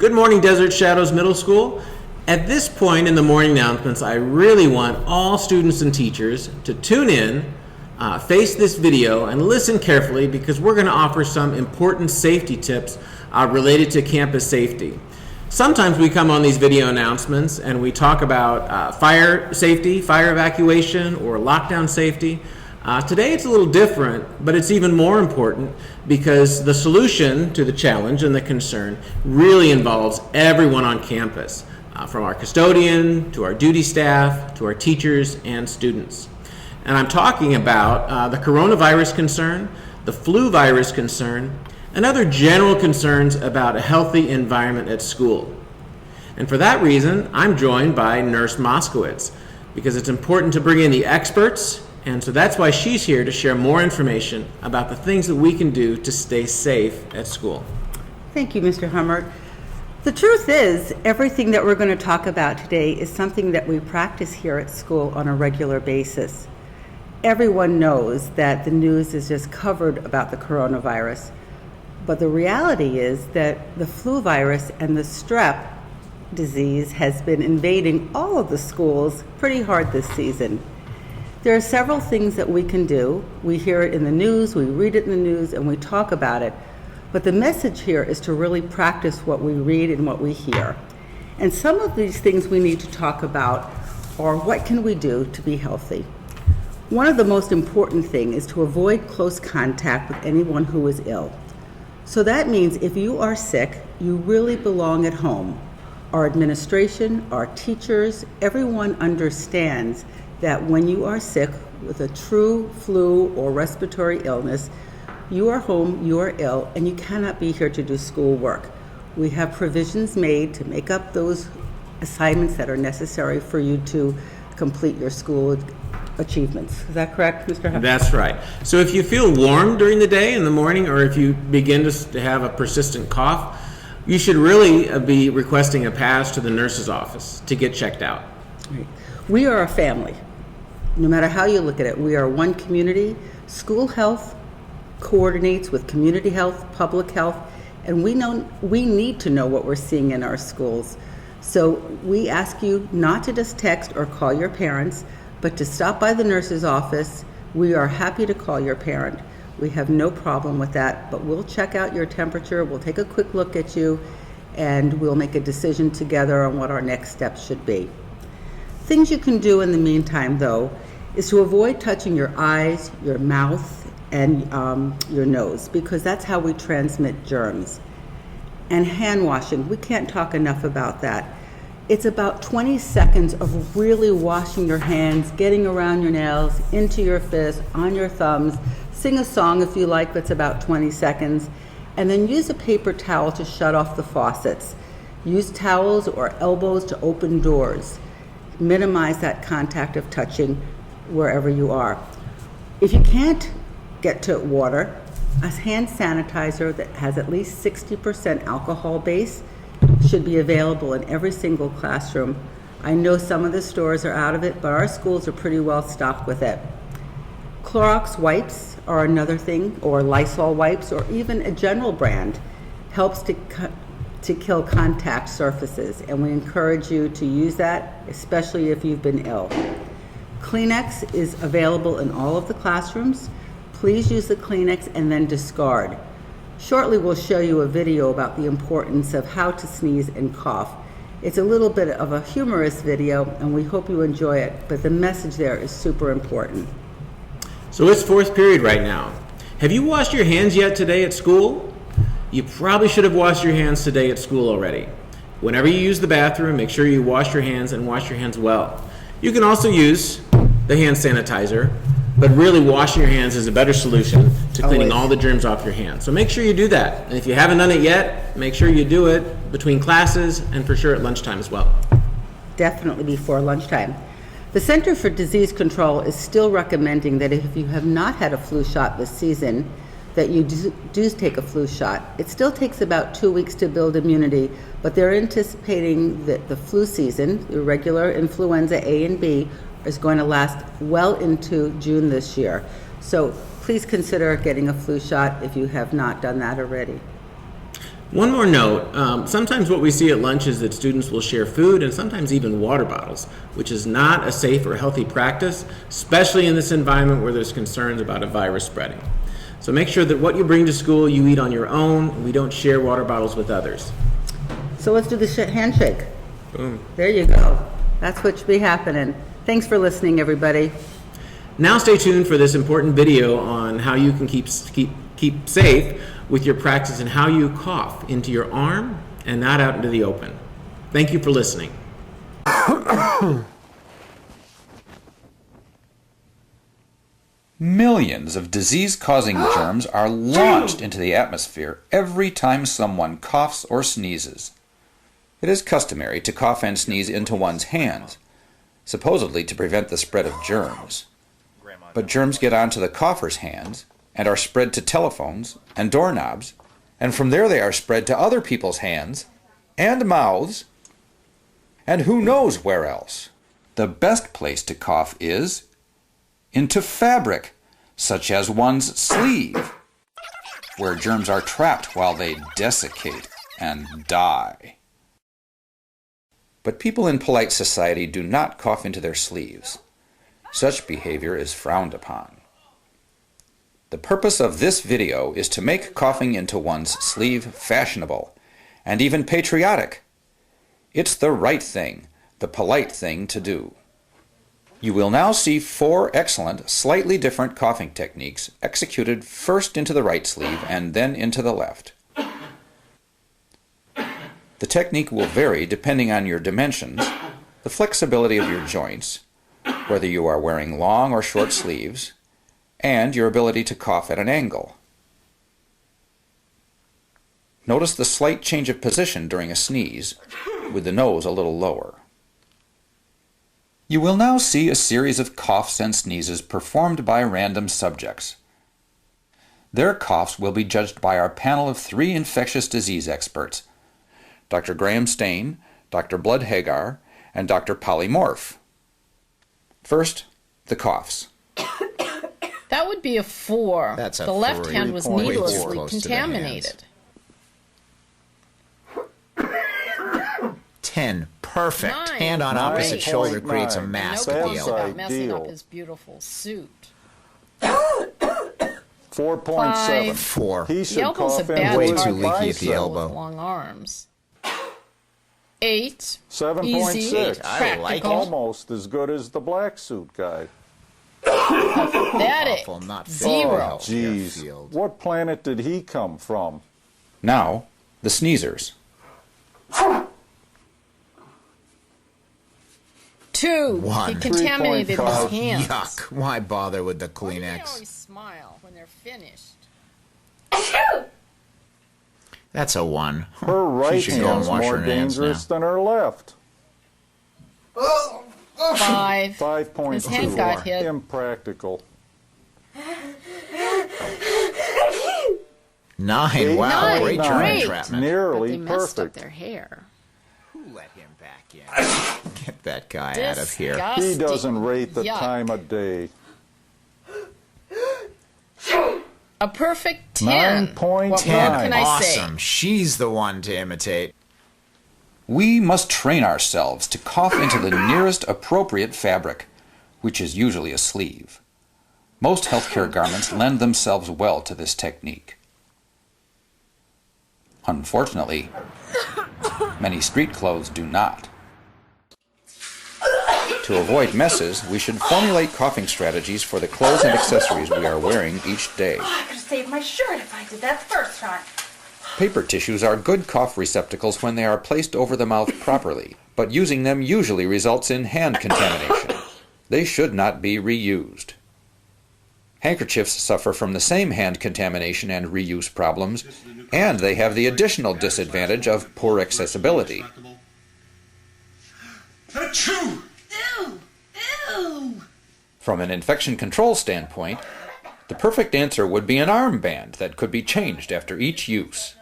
Good morning, Desert Shadows Middle School. At this point in the morning announcements, I really want all students and teachers to tune in, face this video, and listen carefully because we're going to offer some important safety tips related to campus safety. Sometimes we come on these video announcements and we talk about fire safety, fire evacuation, or lockdown safety. Today it's a little different, but it's even more important because the solution to the challenge and the concern really involves everyone on campus, from our custodian to our duty staff to our teachers and students. And I'm talking about the coronavirus concern, the flu virus concern, and other general concerns about a healthy environment at school. And for that reason, I'm joined by Nurse Moskowitz because it's important to bring in the experts, and so that's why she's here to share more information about the things that we can do to stay safe at school. Thank you, Mr. Hummert. The truth is, everything that we're going to talk about today is something that we practice here at school on a regular basis. Everyone knows that the news is just covered about the coronavirus. But the reality is that the flu virus and the strep disease has been invading all of the schools pretty hard this season. There are several things that we can do. We hear it in the news, we read it in the news, and we talk about it. But the message here is to really practice what we read and what we hear. And some of these things we need to talk about are what can we do to be healthy. One of the most important things is to avoid close contact with anyone who is ill. So that means if you are sick, you really belong at home. Our administration, our teachers, everyone understands that when you are sick with a true flu or respiratory illness, you are home, you are ill, and you cannot be here to do school work. We have provisions made to make up those assignments that are necessary for you to complete your school achievements. Is that correct, Mr. Huff? That's right. So if you feel warm during the day in the morning, or if you begin to have a persistent cough, you should really be requesting a pass to the nurse's office to get checked out. Right. We are a family. No matter how you look at it, we are one community. School health coordinates with community health, public health, and we need to know what we're seeing in our schools. So we ask you not to just text or call your parents, but to stop by the nurse's office. We are happy to call your parent. We have no problem with that, but we'll check out your temperature, we'll take a quick look at you, and we'll make a decision together on what our next steps should be. Things you can do in the meantime, though, is to avoid touching your eyes, your mouth, and your nose, because that's how we transmit germs. And hand washing, we can't talk enough about that. It's about 20 seconds of really washing your hands, getting around your nails, into your fist, on your thumbs. Sing a song if you like, that's about 20 seconds. And then use a paper towel to shut off the faucets. Use towels or elbows to open doors. Minimize that contact of touching wherever you are. If you can't get to water, a hand sanitizer that has at least 60% alcohol base should be available in every single classroom. I know some of the stores are out of it, but our schools are pretty well stocked with it. Clorox wipes are another thing, or Lysol wipes, or even a general brand helps to kill contact surfaces, and we encourage you to use that, especially if you've been ill. Kleenex is available in all of the classrooms. Please use the Kleenex and then discard. Shortly we'll show you a video about the importance of how to sneeze and cough. It's a little bit of a humorous video and we hope you enjoy it, but the message there is super important. So it's fourth period right now. Have you washed your hands yet today at school? You probably should have washed your hands today at school already. Whenever you use the bathroom, make sure you wash your hands and wash your hands well. You can also use the hand sanitizer, but really washing your hands is a better solution to cleaning all the germs off your hands. So make sure you do that. And if you haven't done it yet, make sure you do it between classes and for sure at lunchtime as well. Definitely before lunchtime. The Center for Disease Control is still recommending that if you have not had a flu shot this season, that you do take a flu shot. It still takes about 2 weeks to build immunity, but they're anticipating that the flu season, the regular influenza A and B, is going to last well into June this year. So please consider getting a flu shot if you have not done that already. One more note, sometimes what we see at lunch is that students will share food and sometimes even water bottles, which is not a safe or healthy practice, especially in this environment where there's concerns about a virus spreading. So make sure that what you bring to school you eat on your own. We don't share water bottles with others. So let's do the handshake. Boom. There you go. That's what should be happening. Thanks for listening, everybody. Now stay tuned for this important video on how you can keep safe with your practice and how you cough into your arm and not out into the open. Thank you for listening. Millions of disease-causing germs are launched into the atmosphere every time someone coughs or sneezes. It is customary to cough and sneeze into one's hands, supposedly to prevent the spread of germs. But germs get onto the cougher's hands and are spread to telephones and doorknobs, and from there they are spread to other people's hands and mouths, and who knows where else. The best place to cough is into fabric, such as one's sleeve, where germs are trapped while they desiccate and die. But people in polite society do not cough into their sleeves. Such behavior is frowned upon. The purpose of this video is to make coughing into one's sleeve fashionable and even patriotic. It's the right thing, the polite thing to do. You will now see 4 excellent, slightly different coughing techniques executed first into the right sleeve and then into the left. The technique will vary depending on your dimensions, the flexibility of your joints, whether you are wearing long or short sleeves, and your ability to cough at an angle. Notice the slight change of position during a sneeze, with the nose a little lower. You will now see a series of coughs and sneezes performed by random subjects. Their coughs will be judged by our panel of 3 infectious disease experts, Dr. Graham Stain, Dr. Blood Hagar, and Dr. Polly Morph. First, the coughs. That would be a 4. That's a the left 3. hand was Way too needlessly close to the contaminated. 10. Perfect. 9. Hand on opposite shoulder creates a No massive qualms deal. about messing up Ideal. his beautiful suit. 4.7. 4. He The should elbow's a cough bad into Way his too target leaky at for the people elbow. with long arms. 8. 7.6. Easy. I like it. Practical. Almost as good as the black suit guy. Pathetic. Awful, not fit 0. for a healthcare Jeez, field. what planet did he come from? Now, the sneezers. 2. 1. He contaminated his 3.5. hands. Yuck. Why bother with the Why do they Kleenex? always smile when they're finished? That's a 1. Her right should go and hand's wash more her hands dangerous than her left. 5. 5.2. His hand got hit. Impractical. 9. Wow, 9. great germ Great. entrapment. But Nearly they messed up perfect. their hair. Who let him back in? Get that guy out of here. He doesn't rate the Yuck. time of day. A perfect 10. 9.9. What more 10. can I Awesome. say? She's the one to imitate. We must train ourselves to cough into the nearest appropriate fabric, which is usually a sleeve. Most healthcare garments lend themselves well to this technique. Unfortunately, many street clothes do not. To avoid messes, we should formulate coughing strategies for the clothes and accessories we are wearing each day. I could have saved my shirt if I did that the first time. Paper tissues are good cough receptacles when they are placed over the mouth properly, but using them usually results in hand contamination. They should not be reused. Handkerchiefs suffer from the same hand contamination and reuse problems, and they have the additional disadvantage of poor accessibility. Achoo! Ew! Ew! From an infection control standpoint, the perfect answer would be an armband that could be changed after each use.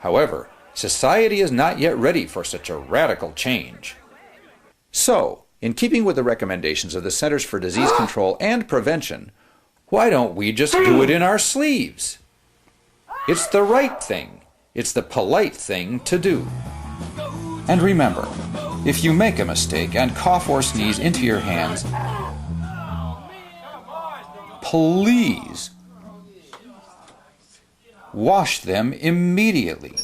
However, society is not yet ready for such a radical change. So, in keeping with the recommendations of the Centers for Disease Control and Prevention, why don't we just do it in our sleeves? It's the right thing. It's the polite thing to do. And remember, if you make a mistake and cough or sneeze into your hands, please wash them immediately.